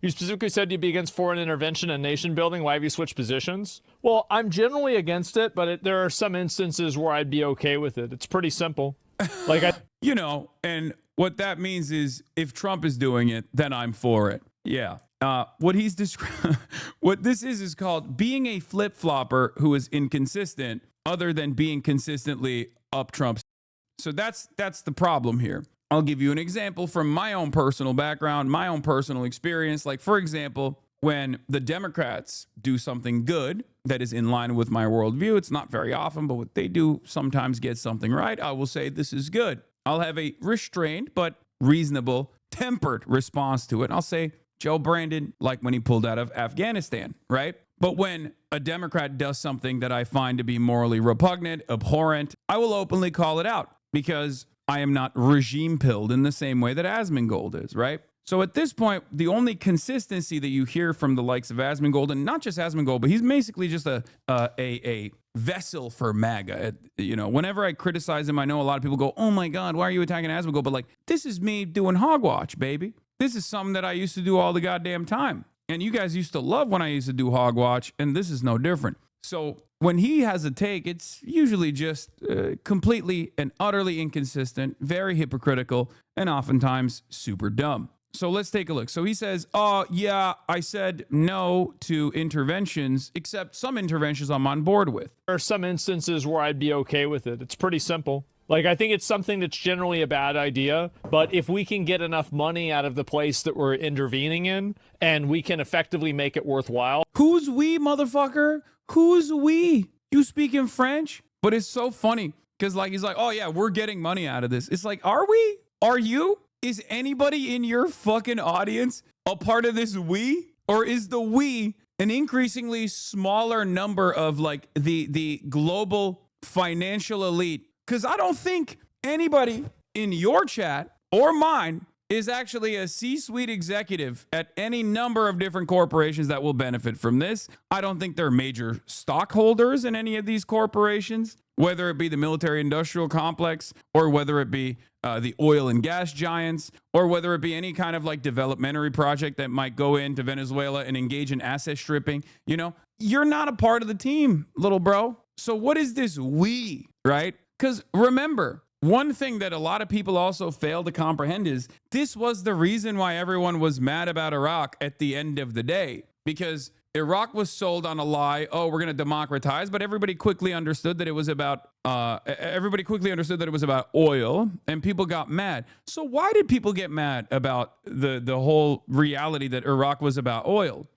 You specifically said you'd be against foreign intervention and nation building. Why have you switched positions? Well, I'm generally against it, but there are some instances where I'd be okay with it. It's pretty simple. You know, and what that means is if Trump is doing it, then I'm for it. Yeah. What he's what this is called being a flip-flopper who is inconsistent other than being consistently up Trump's. So that's the problem here. I'll give you an example from my own personal background, my own personal experience. Like, for example, when the Democrats do something good that is in line with my worldview, it's not very often, but what they do sometimes get something right, I will say this is good. I'll have a restrained but reasonable, tempered response to it. And I'll say, Joe Brandon, like when he pulled out of Afghanistan, right? But when a Democrat does something that I find to be morally repugnant, abhorrent, I will openly call it out because I am not regime pilled in the same way that Asmongold is, right? So at this point, the only consistency that you hear from the likes of Asmongold, and not just Asmongold, but he's basically just a vessel for MAGA. You know, whenever I criticize him, I know a lot of people go, "Oh my God, why are you attacking Asmongold?" But like, this is me doing hogwatch, baby. This is something that I used to do all the goddamn time, and you guys used to love when I used to do hogwatch, and this is no different. So when he has a take, it's usually just completely and utterly inconsistent, very hypocritical, and oftentimes super dumb. So let's take a look. So he says, "Oh, yeah, I said no to interventions, except some interventions I'm on board with." There are some instances where I'd be okay with it. It's pretty simple. Like, I think it's something that's generally a bad idea, but if we can get enough money out of the place that we're intervening in, and we can effectively make it worthwhile. Who's we, motherfucker? Who's we? You speak in French? But it's so funny, because like he's like, "Oh yeah, we're getting money out of this." It's like, are we? Are you? Is anybody in your fucking audience a part of this we? Or is the we an increasingly smaller number of like the global financial elite? Because I don't think anybody in your chat or mine is actually a C-suite executive at any number of different corporations that will benefit from this. I don't think they're major stockholders in any of these corporations, whether it be the military-industrial complex or whether it be the oil and gas giants, or whether it be any kind of like developmentary project that might go into Venezuela and engage in asset stripping. You know, you're not a part of the team, little bro. So what is this we, right? Because remember, one thing that a lot of people also fail to comprehend is this was the reason why everyone was mad about Iraq at the end of the day, because Iraq was sold on a lie. Oh, we're going to democratize, but everybody quickly understood that it was about oil, and people got mad. So why did people get mad about the whole reality that Iraq was about oil?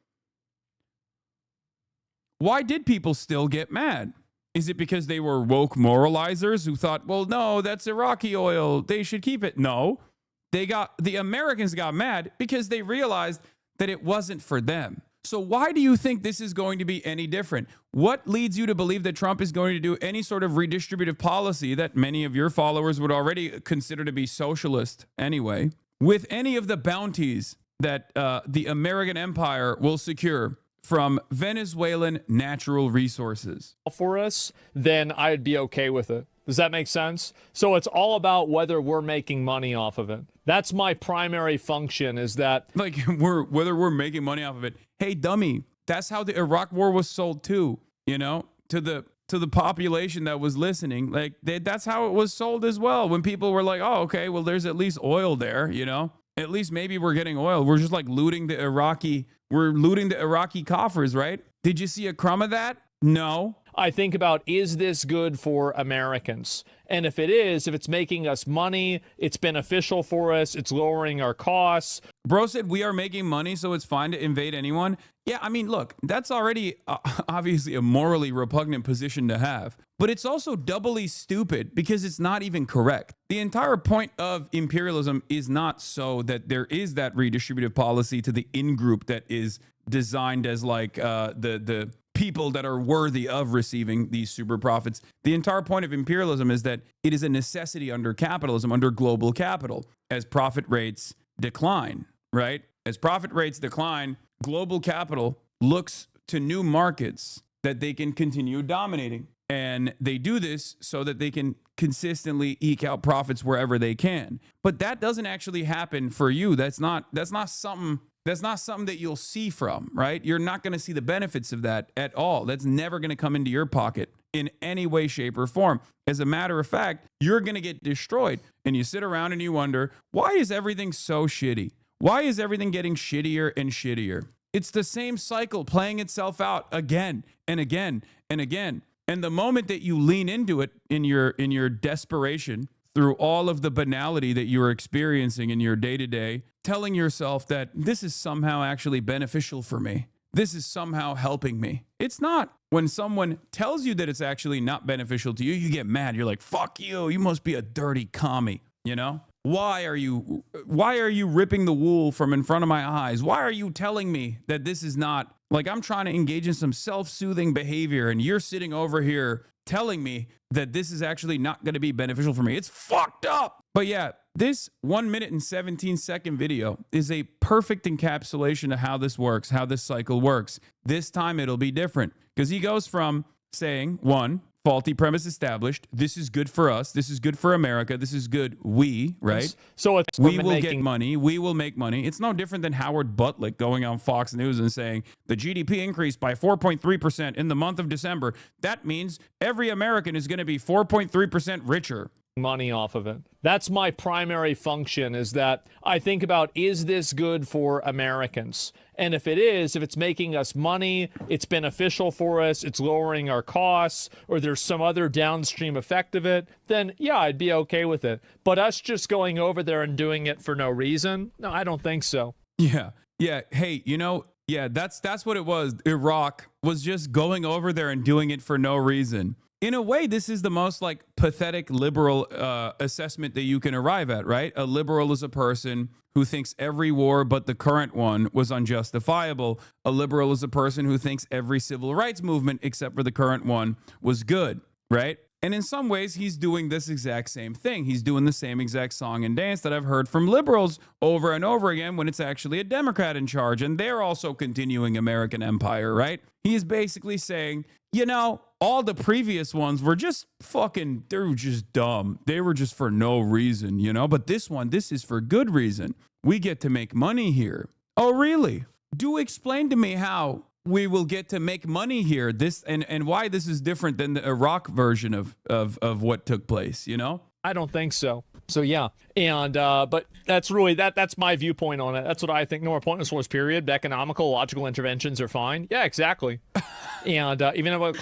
Why did people still get mad? Is it because they were woke moralizers who thought, well, no, that's Iraqi oil, they should keep it? No, the Americans got mad because they realized that it wasn't for them. So why do you think this is going to be any different? What leads you to believe that Trump is going to do any sort of redistributive policy that many of your followers would already consider to be socialist anyway, with any of the bounties that the American empire will secure from Venezuelan natural resources For us, then I'd be okay with it. Does that make sense? So it's all about whether we're making money off of it. That's my primary function, is that like whether we're making money off of it. Hey, dummy, that's how the Iraq war was sold too, you know, to the population that was listening. Like that's how it was sold as well. When people were like, "Oh, okay, well, there's at least oil there, you know, at least maybe we're getting oil. We're just like looting the Iraqi coffers, right? Did you see a crumb of that? No. I think about, is this good for Americans? And if it is, if it's making us money, it's beneficial for us, it's lowering our costs. Bro said we are making money, so it's fine to invade anyone. Yeah, I mean, look, that's already obviously a morally repugnant position to have. But it's also doubly stupid because it's not even correct. The entire point of imperialism is not so that there is that redistributive policy to the in-group that is designed as like the people that are worthy of receiving these super profits. The entire point of imperialism is that it is a necessity under capitalism, under global capital, as profit rates decline, right? As profit rates decline, global capital looks to new markets that they can continue dominating. And they do this so that they can consistently eke out profits wherever they can. But that doesn't actually happen for you. That's not something That's not something that you'll see from, right? You're not going to see the benefits of that at all. That's never going to come into your pocket in any way, shape, or form. As a matter of fact, you're going to get destroyed. And you sit around and you wonder, why is everything so shitty? Why is everything getting shittier and shittier? It's the same cycle playing itself out again and again and again. And the moment that you lean into it in your desperation through all of the banality that you're experiencing in your day-to-day, telling yourself that this is somehow actually beneficial for me, this is somehow helping me. It's not. When someone tells you that it's actually not beneficial to you, you get mad. You're like, fuck you. You must be a dirty commie, you know? Why are you ripping the wool from in front of my eyes? Why are you telling me that this is not, like, I'm trying to engage in some self-soothing behavior and you're sitting over here telling me that this is actually not going to be beneficial for me? It's fucked up. But yeah, this 1 minute and 17-second video is a perfect encapsulation of how this works, how this cycle works. This time it'll be different because he goes from saying, one, faulty premise established. This is good for us. This is good for America. This is good. Right? So it's we will get money. We will make money. It's no different than Howard Butlick going on Fox News and saying the GDP increased by 4.3% in the month of December. That means every American is going to be 4.3% richer. Money off of it. That's my primary function, is that I think about, is this good for Americans? And if it is, if it's making us money, it's beneficial for us, it's lowering our costs, or there's some other downstream effect of it, then yeah, I'd be okay with it. But us just going over there and doing it for no reason, no, I don't think so. Yeah. Hey, that's what it was. Iraq was just going over there and doing it for no reason. In a way, this is the most like pathetic liberal assessment that you can arrive at, right? A liberal is a person who thinks every war but the current one was unjustifiable. A liberal is a person who thinks every civil rights movement except for the current one was good, right? And in some ways, he's doing this exact same thing. He's doing the same exact song and dance that I've heard from liberals over and over again when it's actually a Democrat in charge. And they're also continuing American empire, right? He's basically saying, all the previous ones were just they were just dumb. They were just for no reason, But this is for good reason. We get to make money here. Oh, really? Do explain to me how we will get to make money here. This and why this is different than the Iraq version of what took place, I don't think so. So yeah, and but that's really that's my viewpoint on it. That's what I think. No more pointless wars. Period. Economical, logical interventions are fine. Yeah, exactly. And even though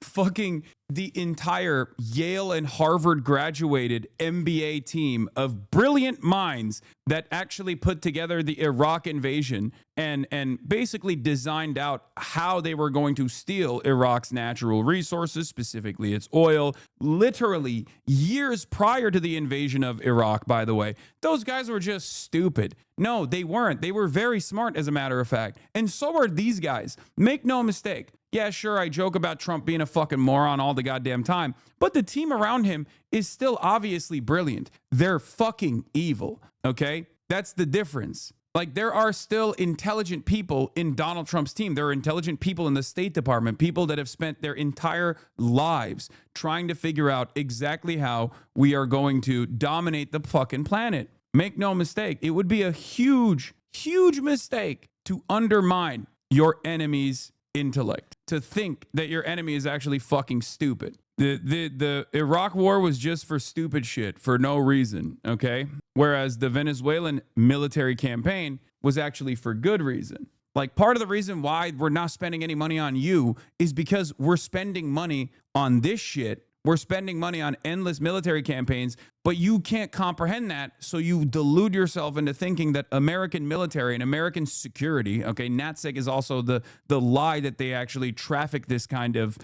fucking the entire Yale and Harvard graduated MBA team of brilliant minds that actually put together the Iraq invasion and basically designed out how they were going to steal Iraq's natural resources, specifically its oil, literally years prior to the invasion of Iraq, by the way. Those guys were just stupid. No, they weren't. They were very smart, as a matter of fact. And so are these guys. Make no mistake. Yeah, sure, I joke about Trump being a fucking moron all the goddamn time, but the team around him is still obviously brilliant. They're fucking evil, okay? That's the difference. Like, there are still intelligent people in Donald Trump's team. There are intelligent people in the State Department, people that have spent their entire lives trying to figure out exactly how we are going to dominate the fucking planet. Make no mistake, it would be a huge, huge mistake to undermine your enemy's intellect, to think that your enemy is actually fucking stupid. The Iraq war was just for stupid shit for no reason, okay? Whereas the Venezuelan military campaign was actually for good reason. Like, part of the reason why we're not spending any money on you is because we're spending money on this shit. We're spending money on endless military campaigns, but you can't comprehend that, so you delude yourself into thinking that American military and American security, okay, NatSec is also the lie that they actually traffic this kind of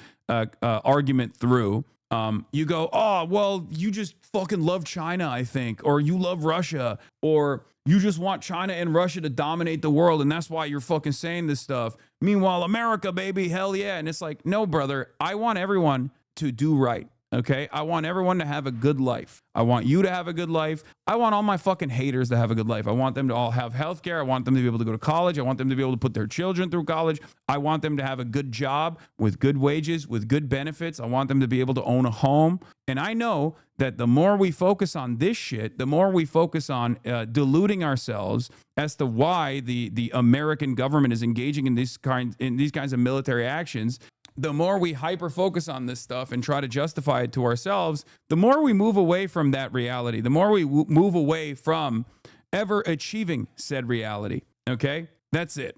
argument through. You go, oh, well, you just fucking love China, I think, or you love Russia, or you just want China and Russia to dominate the world, and that's why you're fucking saying this stuff. Meanwhile, America, baby, hell yeah. And it's like, no, brother, I want everyone to do right, Okay. I want everyone to have a good life. I want you to have a good life. I want all my fucking haters to have a good life. I want them to all have health care. I want them to be able to go to college. I want them to be able to put their children through college. I want them to have a good job with good wages, with good benefits. I want them to be able to own a home. And I know that the more we focus on this shit, the more we focus on deluding ourselves as to why the American government is engaging in these kinds of military actions. The more we hyper focus on this stuff and try to justify it to ourselves, the more we move away from that reality, the more we move away from ever achieving said reality. Okay? That's it.